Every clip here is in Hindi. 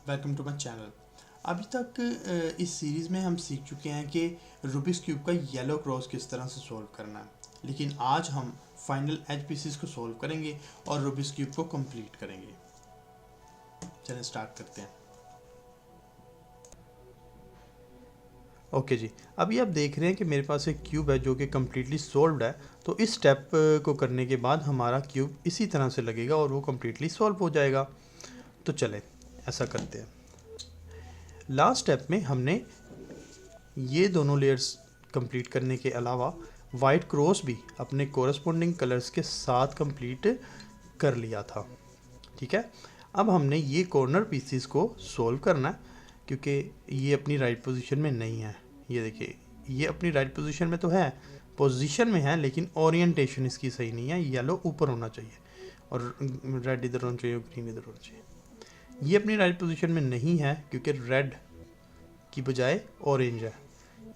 Welcome to my channel. अभी तक इस सीरीज़ में हम सीख चुके हैं कि रूबिक्स क्यूब का येलो क्रॉस किस तरह से सॉल्व करना है, लेकिन आज हम फाइनल एज पीसीस को सॉल्व करेंगे और रूबिक्स क्यूब को कंप्लीट करेंगे। चलिए स्टार्ट करते हैं। ओके जी, अभी आप देख रहे हैं कि मेरे पास एक क्यूब है जो कि कम्प्लीटली सॉल्व्ड है। तो इस स्टेप को करने के बाद हमारा क्यूब इसी तरह से लगेगा और वो कम्प्लीटली सॉल्व हो जाएगा। तो चलें ऐसा करते हैं। लास्ट स्टेप में हमने ये दोनों लेयर्स कंप्लीट करने के अलावा वाइट क्रॉस भी अपने कोरस्पॉन्डिंग कलर्स के साथ कंप्लीट कर लिया था। ठीक है, अब हमने ये कॉर्नर पीसीस को सॉल्व करना है क्योंकि ये अपनी राइट पोजीशन में नहीं है। ये देखिए, ये अपनी राइट पोजीशन में तो है, पोजीशन में है, लेकिन ओरिएंटेशन इसकी सही नहीं है। येलो ऊपर होना चाहिए और रेड इधर होना चाहिए, ग्रीन इधर होना चाहिए। ये अपनी राइट पोजीशन में नहीं है क्योंकि रेड की बजाय ऑरेंज है।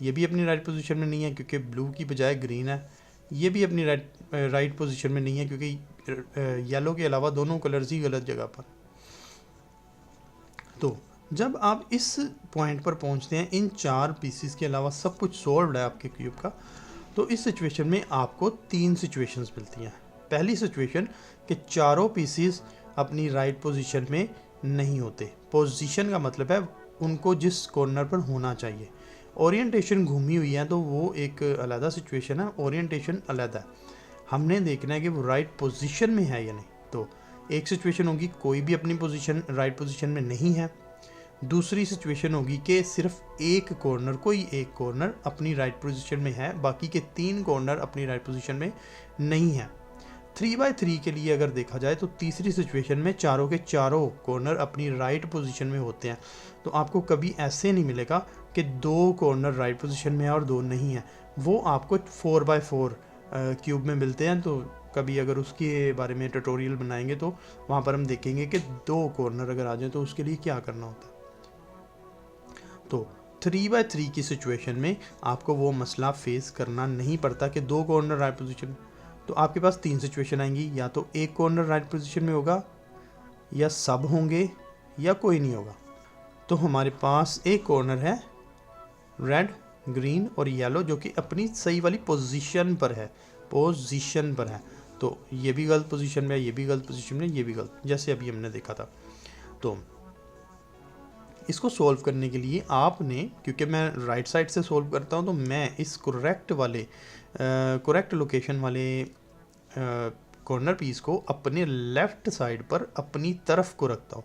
ये भी अपनी राइट पोजीशन में नहीं है क्योंकि ब्लू की बजाय ग्रीन है। ये भी अपनी राइट पोजीशन में नहीं है क्योंकि येलो के अलावा दोनों कलर्स ही गलत जगह पर। तो जब आप इस पॉइंट पर पहुंचते हैं, इन चार पीसीस के अलावा सब कुछ सॉल्व्ड है आपके क्यूब का, तो इस सिचुएशन में आपको तीन सिचुएशंस मिलती हैं। पहली सिचुएशन कि चारों पीसीस अपनी राइट पोजीशन में नहीं होते। पोजीशन का मतलब है उनको जिस कॉर्नर पर होना चाहिए। ओरिएंटेशन घूमी हुई है तो वो एक अलग सिचुएशन है, ओरिएंटेशन अलग है। हमने देखना है कि वो राइट पोजीशन में है या नहीं। तो एक सिचुएशन होगी कोई भी अपनी पोजीशन राइट पोजीशन में नहीं है। दूसरी सिचुएशन होगी कि सिर्फ एक कॉर्नर, कोई एक कॉर्नर अपनी राइट पोजीशन में है, बाकी के तीन कॉर्नर अपनी राइट पोजीशन में नहीं है। 3x3 के लिए अगर देखा जाए तो तीसरी सिचुएशन में चारों के चारों कॉर्नर अपनी राइट पोजीशन में होते हैं। तो आपको कभी ऐसे नहीं मिलेगा कि दो कॉर्नर राइट पोजीशन में है और दो नहीं है। वो आपको 4x4 क्यूब में मिलते हैं। तो कभी अगर उसके बारे में ट्यूटोरियल बनाएंगे तो वहाँ पर हम देखेंगे कि दो कॉर्नर अगर आ जाए तो उसके लिए क्या करना होता है। तो 3x3 की सिचुएशन में आपको वो मसला फेस करना नहीं पड़ता कि दो कॉर्नर राइट पोजीशन में। तो आपके पास तीन सिचुएशन आएंगी, या तो एक कॉर्नर राइट पोजीशन में होगा, या सब होंगे, या कोई नहीं होगा। तो हमारे पास एक कॉर्नर है रेड, ग्रीन और येलो जो कि अपनी सही वाली पोजीशन पर है, पोजीशन पर है। तो ये भी गलत पोजीशन में है, ये भी गलत पोजीशन में है, ये भी गलत, जैसे अभी हमने देखा था। तो इसको सॉल्व करने के लिए आपने, क्योंकि मैं राइट साइड से सॉल्व करता हूँ, तो मैं इस करेक्ट लोकेशन वाले कॉर्नर पीस को अपने लेफ़्ट साइड पर अपनी तरफ को रखता हूँ।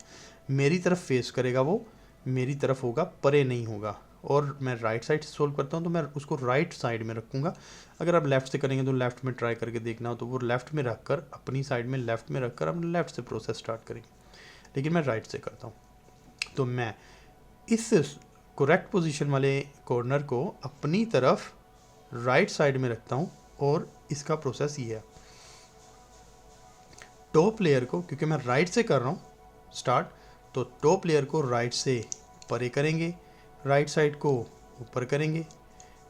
मेरी तरफ फेस करेगा वो, मेरी तरफ होगा, परे नहीं होगा। और मैं राइट साइड से सोल्व करता हूँ तो मैं उसको राइट साइड में रखूँगा। अगर आप लेफ़्ट से करेंगे तो लेफ़्ट में ट्राई करके देखना हो तो वो लेफ़्ट में रख कर, अपनी साइड में लेफ़्ट में रख कर हम लेफ़्ट से प्रोसेस स्टार्ट करेंगे, लेकिन मैं राइट से करता हूँ। तो मैं इस करेक्ट पोजीशन वाले कॉर्नर को अपनी तरफ राइट साइड में रखता हूँ और इसका प्रोसेस ये है। टॉप लेयर को, क्योंकि मैं राइट से कर रहा हूँ स्टार्ट, तो टॉप लेयर को राइट से परे करेंगे, राइट साइड को ऊपर करेंगे,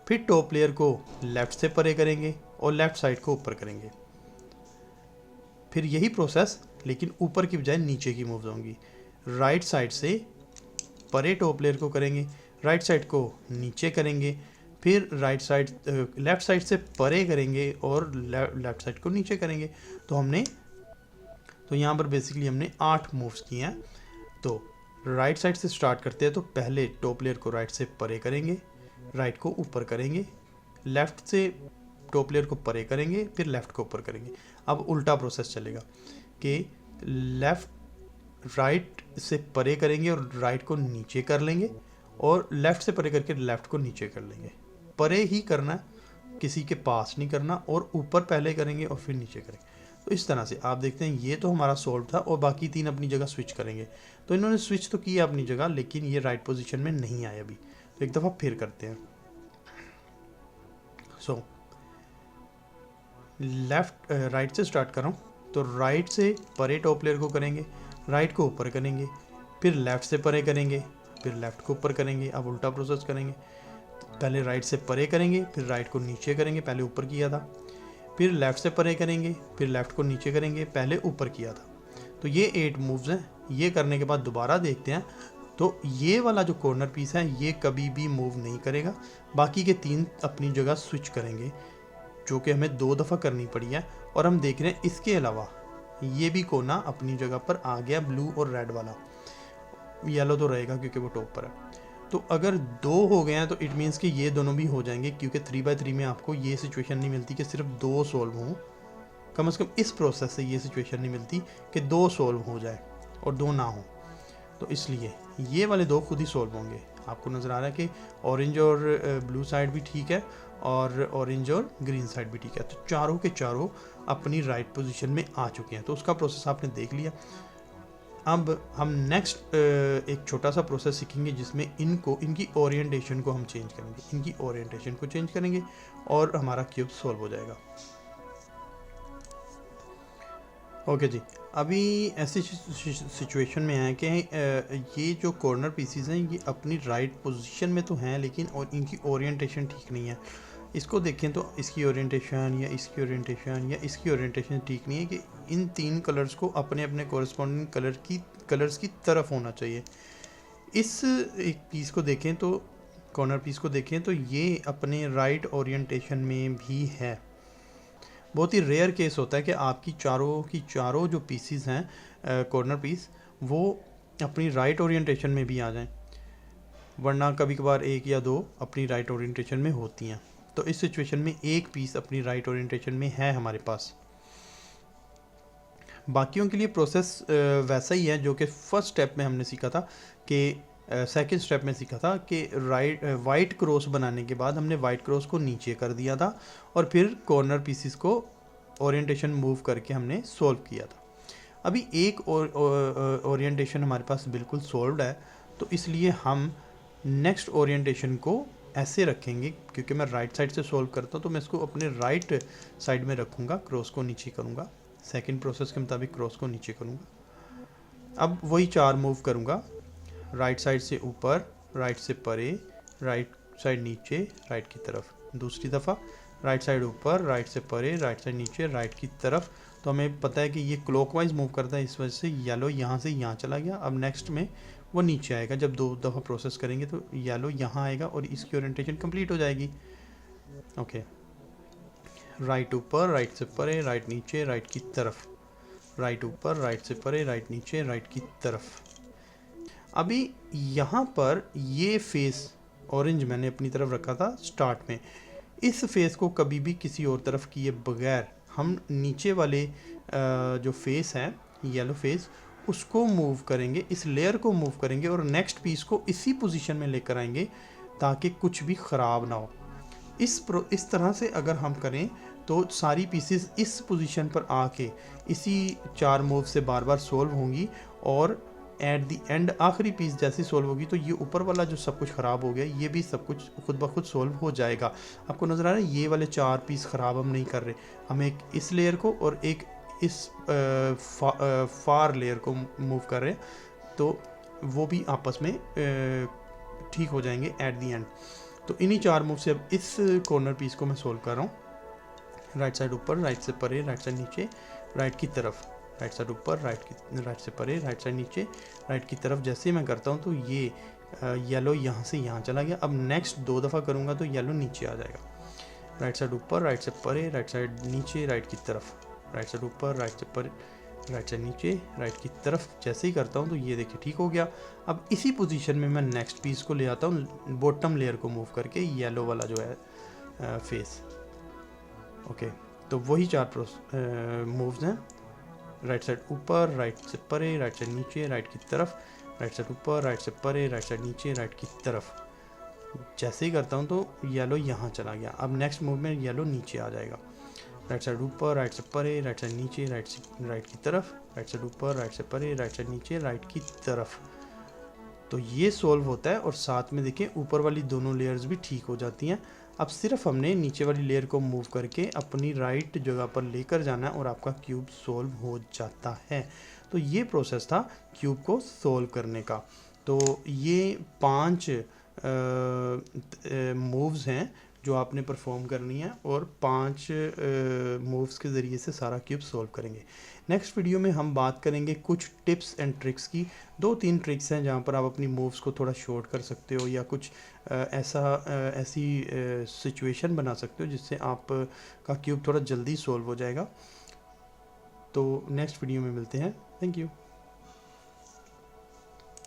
फिर टॉप लेयर को लेफ़्ट से परे करेंगे और लेफ़्ट साइड को ऊपर करेंगे। फिर यही प्रोसेस लेकिन ऊपर की बजाय नीचे की मूव्स होंगी। राइट साइड से परे टॉप लेयर को करेंगे, राइट साइड को नीचे करेंगे, फिर लेफ़्ट साइड से परे करेंगे और लेफ़्ट साइड को नीचे करेंगे। तो यहाँ पर बेसिकली हमने 8 मूव्स किए हैं। तो राइट साइड से स्टार्ट करते हैं तो पहले टॉप लेयर को राइट से परे करेंगे, राइट को ऊपर करेंगे, लेफ़्ट से टॉप लेयर को परे करेंगे, फिर लेफ़्ट को ऊपर करेंगे। अब उल्टा प्रोसेस चलेगा कि राइट से परे करेंगे और राइट को नीचे कर लेंगे, और लेफ़्ट से परे करके लेफ़्ट को नीचे कर लेंगे। परे ही करना, किसी के पास नहीं करना, और ऊपर पहले करेंगे और फिर नीचे करेंगे। तो इस तरह से आप देखते हैं ये तो हमारा सॉल्व था और बाकी तीन अपनी जगह स्विच करेंगे। तो इन्होंने स्विच तो किया अपनी जगह, लेकिन ये राइट पोजीशन में नहीं आए अभी। तो एक दफ़ा फिर करते हैं। सो राइट से स्टार्ट कर रहा हूँ, तो राइट से परे टॉप लेयर को करेंगे, राइट को ऊपर करेंगे, फिर लेफ़्ट से परे करेंगे, फिर लेफ़्ट को ऊपर करेंगे। अब उल्टा प्रोसेस करेंगे, पहले राइट से परे करेंगे, फिर राइट को नीचे करेंगे, पहले ऊपर किया था, फिर लेफ़्ट से परे करेंगे, फिर लेफ़्ट को नीचे करेंगे, पहले ऊपर किया था। तो ये 8 मूव्स हैं। ये करने के बाद दोबारा देखते हैं तो ये वाला जो कॉर्नर पीस है ये कभी भी मूव नहीं करेगा, बाकी के 3 अपनी जगह स्विच करेंगे, जो कि हमें 2 दफ़ा करनी पड़ी है। और हम देख रहे हैं इसके अलावा ये भी कोना अपनी जगह पर आ गया, ब्लू और रेड वाला। येलो तो रहेगा क्योंकि वो टॉप पर है। तो अगर 2 हो गए हैं तो इट मीन्स कि ये दोनों भी हो जाएंगे, क्योंकि 3x3 में आपको ये सिचुएशन नहीं मिलती कि सिर्फ 2 सॉल्व हों। कम से कम इस प्रोसेस से ये सिचुएशन नहीं मिलती कि 2 सॉल्व हो जाए और 2 ना हो। तो इसलिए ये वाले 2 खुद ही सॉल्व होंगे। आपको नज़र आ रहा है कि ऑरेंज और ब्लू साइड भी ठीक है और ऑरेंज और ग्रीन साइड भी ठीक है। तो चारों के चारों अपनी राइट पोजीशन में आ चुके हैं। तो उसका प्रोसेस आपने देख लिया। अब हम नेक्स्ट एक छोटा सा प्रोसेस सीखेंगे जिसमें इनकी ओरिएंटेशन को हम चेंज करेंगे। इनकी ओरिएंटेशन को चेंज करेंगे और हमारा क्यूब सॉल्व हो जाएगा। ओके जी, अभी ऐसी सिचुएशन में है कि ये जो कॉर्नर पीसीज हैं ये अपनी राइट पोजीशन में तो हैं, लेकिन और इनकी ओरिएंटेशन ठीक नहीं है। इसको देखें तो इसकी ओरिएंटेशन या इसकी ओरिएंटेशन या इसकी ओरिएंटेशन ठीक नहीं है कि इन 3 कलर्स को अपने अपने कॉरस्पॉन्डिंग कलर्स की तरफ होना चाहिए। इस एक पीस को देखें तो कॉर्नर पीस को देखें तो ये अपने राइट ओरिएंटेशन में भी है। बहुत ही रेयर केस होता है कि आपकी चारों जो पीसीज हैं कॉर्नर पीस वो अपनी राइट ओरिएंटेशन में भी आ जाएं, वरना कभी कभार 1 या 2 अपनी राइट ओरिएंटेशन में होती हैं। तो इस सिचुएशन में एक पीस अपनी राइट ओरिएंटेशन में है हमारे पास। बाकियों के लिए प्रोसेस वैसा ही है जो कि फर्स्ट स्टेप में हमने सीखा था कि सेकंड स्टेप में सीखा था कि वाइट क्रॉस बनाने के बाद हमने वाइट क्रॉस को नीचे कर दिया था और फिर कॉर्नर पीसीस को ओरिएंटेशन मूव करके हमने सॉल्व किया था। अभी एक ओरिएंटेशन हमारे पास बिल्कुल सॉल्व्ड है, तो इसलिए हम नेक्स्ट ओरिएंटेशन को ऐसे रखेंगे। क्योंकि मैं राइट साइड से सॉल्व करता हूँ तो मैं इसको अपने राइट साइड में रखूँगा, क्रॉस को नीचे करूँगा। सेकंड प्रोसेस के मुताबिक क्रॉस को नीचे करूँगा। अब वही 4 मूव करूँगा, राइट साइड से ऊपर, राइट से परे, राइट साइड नीचे, राइट की तरफ। दूसरी दफ़ा राइट साइड ऊपर, राइट से परे, राइट साइड नीचे, राइट की तरफ। तो हमें पता है कि ये क्लॉकवाइज मूव करता है, इस वजह से येलो यहाँ से यहाँ चला गया। अब नेक्स्ट में वो नीचे आएगा। जब 2 दफ़ा प्रोसेस करेंगे तो येलो यहाँ आएगा और इसकी ओरिएंटेशन कंप्लीट हो जाएगी। ओके, राइट ऊपर, राइट से परे, राइट नीचे, राइट की तरफ, राइट ऊपर, राइट से परे, राइट नीचे, राइट की तरफ। अभी यहाँ पर ये फेस ऑरेंज मैंने अपनी तरफ रखा था स्टार्ट में। इस फेस को कभी भी किसी और तरफ किए बगैर हम नीचे वाले जो फेस है येलो फेस उसको मूव करेंगे, इस लेयर को मूव करेंगे और नेक्स्ट पीस को इसी पोजीशन में लेकर आएंगे ताकि कुछ भी ख़राब ना हो। इस तरह से अगर हम करें तो सारी पीसेस इस पोजीशन पर आके इसी 4 मूव से बार बार सॉल्व होंगी और एट द एंड आखिरी पीस जैसी सॉल्व होगी तो ये ऊपर वाला जो सब कुछ ख़राब हो गया ये भी सब कुछ खुद ब खुद सॉल्व हो जाएगा। आपको नज़र आ रहा है ये वाले 4 पीस ख़राब हम नहीं कर रहे, हम एक इस लेयर को और एक इस फार लेयर को मूव कर रहे हैं, तो वो भी आपस में ठीक हो जाएंगे एट द एंड। तो इन्हीं 4 मूव से अब इस कॉर्नर पीस को मैं सोल्व कर रहा हूँ। राइट साइड ऊपर, राइट से परे, राइट साइड नीचे, राइट की तरफ, राइट साइड ऊपर, राइट से परे, राइट साइड नीचे, राइट की तरफ। जैसे ही मैं करता हूँ तो ये येलो यहाँ से यहाँ चला गया। अब नेक्स्ट 2 दफ़ा करूँगा तो येलो नीचे आ जाएगा। राइट साइड ऊपर, राइट से परे, राइट साइड नीचे, राइट की तरफ, राइट साइड ऊपर, राइट से परे, राइट साइड नीचे, राइट की तरफ। जैसे ही करता हूँ तो ये देखिए ठीक हो गया। अब इसी पोजीशन में मैं नेक्स्ट पीस को ले आता हूँ बॉटम लेयर को मूव करके, येलो वाला जो है फेस। ओके, तो वही 4 मूव्स हैं। राइट साइड ऊपर, राइट से परे, राइट साइड नीचे, राइट की तरफ, राइट साइड ऊपर, राइट से परे, राइट साइड नीचे, राइट की तरफ। जैसे ही करता हूँ तो येलो यहाँ चला गया। अब नेक्स्ट मूव में येलो नीचे आ जाएगा। राइट साइड ऊपर, राइट से परे, राइट साइड नीचे, राइट की तरफ, राइट साइड ऊपर, राइट से परे, राइट साइड नीचे, राइट की तरफ। तो ये सॉल्व होता है और साथ में देखिए ऊपर वाली दोनों लेयर्स भी ठीक हो जाती हैं। अब सिर्फ हमने नीचे वाली लेयर को मूव करके अपनी राइट जगह पर लेकर जाना है और आपका क्यूब सॉल्व हो जाता है। तो ये प्रोसेस था क्यूब को सॉल्व करने का। तो ये 5 मूव्स हैं जो आपने परफॉर्म करनी है और 5 मूव्स के ज़रिए से सारा क्यूब सॉल्व करेंगे। नेक्स्ट वीडियो में हम बात करेंगे कुछ टिप्स एंड ट्रिक्स की। 2-3 ट्रिक्स हैं जहाँ पर आप अपनी मूव्स को थोड़ा शॉर्ट कर सकते हो या कुछ ऐसी सिचुएशन बना सकते हो जिससे आप का क्यूब थोड़ा जल्दी सॉल्व हो जाएगा। तो नेक्स्ट वीडियो में मिलते हैं। Thank you.